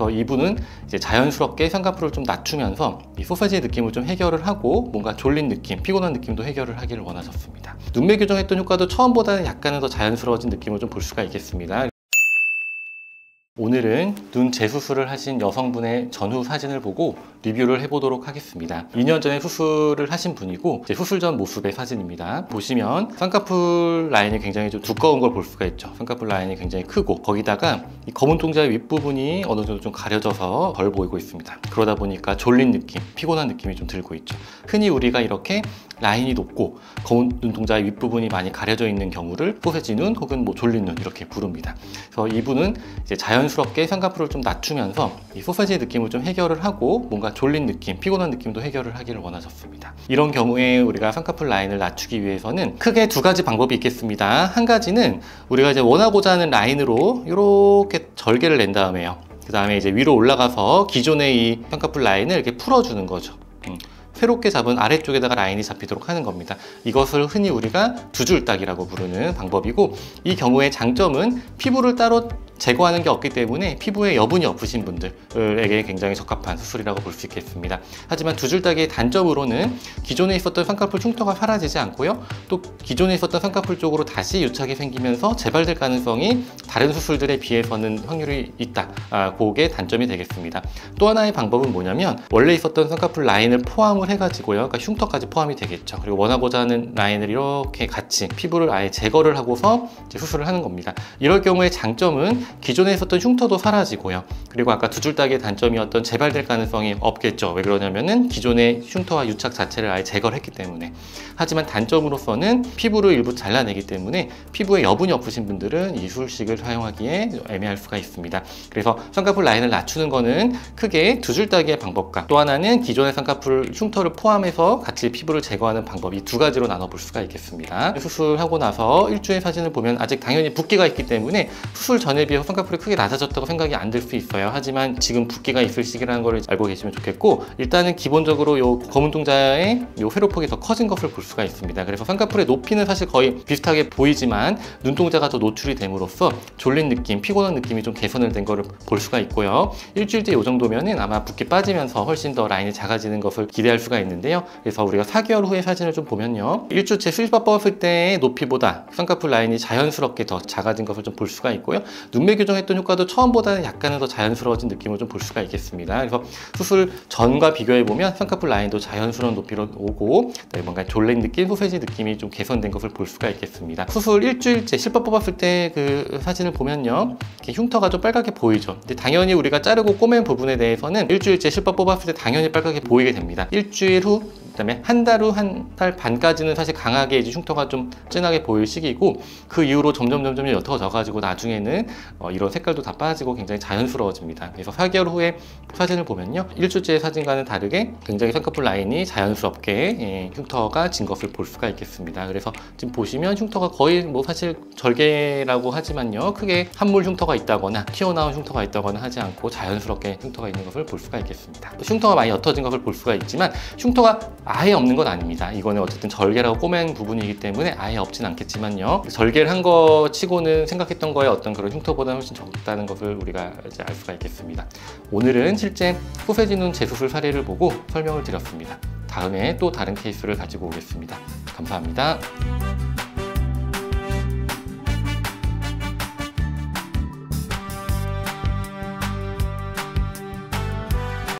그래서 이분은 이제 자연스럽게 쌍꺼풀을 좀 낮추면서 이 소세지의 느낌을 좀 해결을 하고 뭔가 졸린 느낌, 피곤한 느낌도 해결을 하기를 원하셨습니다. 눈매 교정했던 효과도 처음보다는 약간은 더 자연스러워진 느낌을 좀 볼 수가 있겠습니다. 오늘은 눈 재수술을 하신 여성분의 전후 사진을 보고 리뷰를 해보도록 하겠습니다. 2년 전에 수술을 하신 분이고 이제 수술 전 모습의 사진입니다. 보시면 쌍꺼풀 라인이 굉장히 좀 두꺼운 걸 볼 수가 있죠. 쌍꺼풀 라인이 굉장히 크고 거기다가 이 검은 동자의 윗부분이 어느 정도 좀 가려져서 덜 보이고 있습니다. 그러다 보니까 졸린 느낌, 피곤한 느낌이 좀 들고 있죠. 흔히 우리가 이렇게 라인이 높고 검은 눈동자의 윗부분이 많이 가려져 있는 경우를 소세지 눈 혹은 뭐 졸린 눈 이렇게 부릅니다. 그래서 이분은 이제 자연스럽게 쌍꺼풀을 좀 낮추면서 이 소세지의 느낌을 좀 해결을 하고 뭔가 졸린 느낌, 피곤한 느낌도 해결을 하기를 원하셨습니다. 이런 경우에 우리가 쌍꺼풀 라인을 낮추기 위해서는 크게 두 가지 방법이 있겠습니다. 한 가지는 우리가 이제 원하고자 하는 라인으로 이렇게 절개를 낸 다음에요. 그 다음에 이제 위로 올라가서 기존의 이 쌍꺼풀 라인을 이렇게 풀어주는 거죠. 새롭게 잡은 아래쪽에다가 라인이 잡히도록 하는 겁니다. 이것을 흔히 우리가 두 줄딱이라고 부르는 방법이고, 이 경우의 장점은 피부를 따로 제거하는 게 없기 때문에 피부에 여분이 없으신 분들에게 굉장히 적합한 수술이라고 볼 수 있겠습니다. 하지만 두 줄딱이의 단점으로는 기존에 있었던 쌍꺼풀 흉터가 사라지지 않고요, 또 기존에 있었던 쌍꺼풀 쪽으로 다시 유착이 생기면서 재발될 가능성이 다른 수술들에 비해서는 확률이 있다. 그게 단점이 되겠습니다. 또 하나의 방법은 뭐냐면 원래 있었던 쌍꺼풀 라인을 포함을 해가지고요, 그러니까 흉터까지 포함이 되겠죠. 그리고 원하고자 하는 라인을 이렇게 같이 피부를 아예 제거를 하고서 이제 수술을 하는 겁니다. 이럴 경우에 장점은 기존에 있었던 흉터도 사라지고요, 그리고 아까 두 줄딱이의 단점이었던 재발될 가능성이 없겠죠. 왜 그러냐면은 기존의 흉터와 유착 자체를 아예 제거를 했기 때문에. 하지만 단점으로서는 피부를 일부 잘라내기 때문에 피부에 여분이 없으신 분들은 이 수술식을 사용하기에 애매할 수가 있습니다. 그래서 쌍꺼풀 라인을 낮추는 거는 크게 두 줄딱이의 방법과 또 하나는 기존의 쌍꺼풀 흉터를 포함해서 같이 피부를 제거하는 방법, 이 두 가지로 나눠볼 수가 있겠습니다. 수술하고 나서 일주일 사진을 보면 아직 당연히 붓기가 있기 때문에 수술 전에 비해서 쌍꺼풀이 크게 낮아졌다고 생각이 안 들 수 있어요. 하지만 지금 붓기가 있을 시기라는 걸 알고 계시면 좋겠고, 일단은 기본적으로 요 검은 동자의 요 회로폭이 더 커진 것을 볼 수가 있습니다. 그래서 쌍꺼풀의 높이는 사실 거의 비슷하게 보이지만 눈동자가 더 노출이 됨으로써 졸린 느낌, 피곤한 느낌이 좀 개선을 된 거를 볼 수가 있고요. 일주일째 이 정도면은 아마 붓기 빠지면서 훨씬 더 라인이 작아지는 것을 기대할 수가 있는데요. 그래서 우리가 4개월 후의 사진을 좀 보면요, 일주일째 수술밥 뽑았을 때의 높이보다 쌍꺼풀 라인이 자연스럽게 더 작아진 것을 좀 볼 수가 있고요. 눈매 교정했던 효과도 처음보다는 약간은 더 자연스러워진 느낌을 좀 볼 수가 있겠습니다. 그래서 수술 전과 비교해보면 쌍꺼풀 라인도 자연스러운 높이로 오고 뭔가 졸린 느낌, 소세지 느낌이 좀 개선된 것을 볼 수가 있겠습니다. 수술 일주일째 실밥 뽑았을 때 그 사진을 보면요, 이렇게 흉터가 좀 빨갛게 보이죠. 근데 당연히 우리가 자르고 꼬맨 부분에 대해서는 일주일째 실밥 뽑았을 때 당연히 빨갛게 보이게 됩니다. 일주일 후, 그다음에 한 달 후, 한 달 반까지는 사실 강하게 이제 흉터가 좀 진하게 보일 시기고, 그 이후로 점점 옅어져 가지고 나중에는 이런 색깔도 다 빠지고 굉장히 자연스러워집니다. 그래서 4개월 후에 사진을 보면요, 일주일째 사진과는 다르게 굉장히 쌍꺼풀 라인이 자연스럽게 흉터가 진 것을 볼 수가 있겠습니다. 그래서 지금 보시면 흉터가 거의 뭐 사실 절개라고 하지만요, 크게 함몰 흉터가 있다거나 튀어나온 흉터가 있다거나 하지 않고 자연스럽게 흉터가 있는 것을 볼 수가 있겠습니다. 흉터가 많이 옅어진 것을 볼 수가 있지만 흉터가 아예 없는 건 아닙니다. 이거는 어쨌든 절개라고 꼬맨 부분이기 때문에 아예 없진 않겠지만요, 절개를 한 거 치고는 생각했던 거에 어떤 그런 흉터보다는 훨씬 적다는 것을 우리가 이제 알 수가 있겠습니다. 오늘은 실제 소세지 눈 재수술 사례를 보고 설명을 드렸습니다. 다음에 또 다른 케이스를 가지고 오겠습니다. 감사합니다.